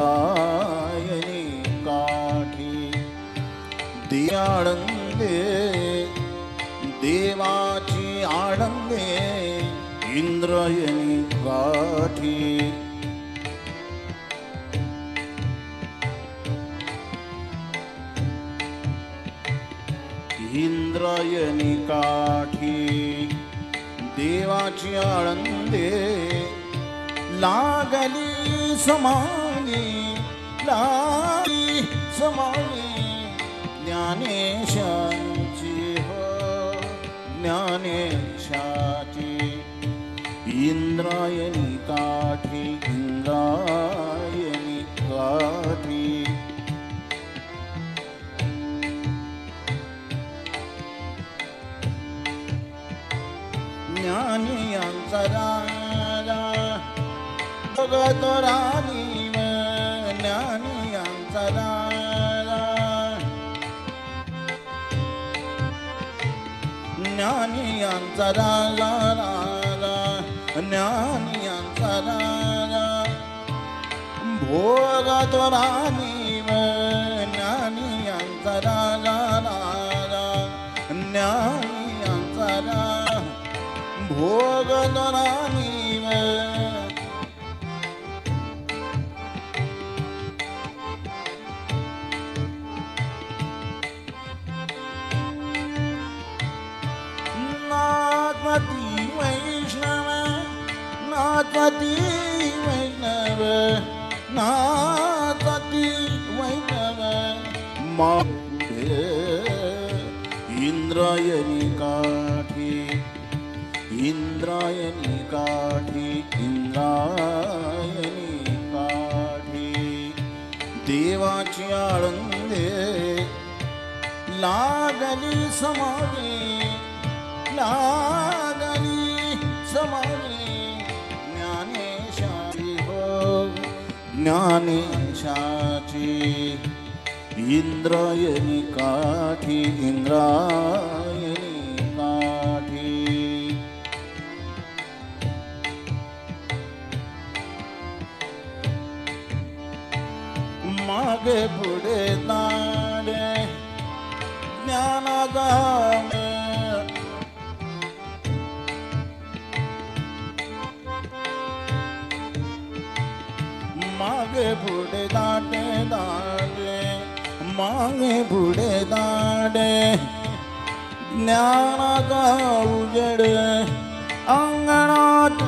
इंद्रायणी काठी दियाळंगे देवाची आळंगे इंद्रायणी काठी इंद्रायणी काठी देवाची आळंदे लागली समानी लागली समानी ज्ञानेशाची हो ज्ञानेशाची इंद्रायणी काठी इंद्रायणी काठी ज्ञानियांचा राजा भगत राणी ज्ञानियांचा राजा ज्ञानियांचा राजा राजा ज्ञानियांचा राजा भोगत राणी ज्ञानियांचा राजा राजा ज्ञानियांचा राजा भोगदरानी नाथपति वैष्णव नाथपति वैष्णव नाथपति वैष्णव इंद्रायणी काठी इंद्रायणी काठी इंद्रायणी काठी देवाची आळंदे लागली समानी लागली समानी ज्ञानेशाची हो ज्ञानेशाची इंद्रायणी काठी इंद्रायणी काठी मागे पुढे दाडे ज्ञानाचा मागे पुढे दाडे दाडे मागे पुढे दाडे ज्ञानाचा उजेड अंगणात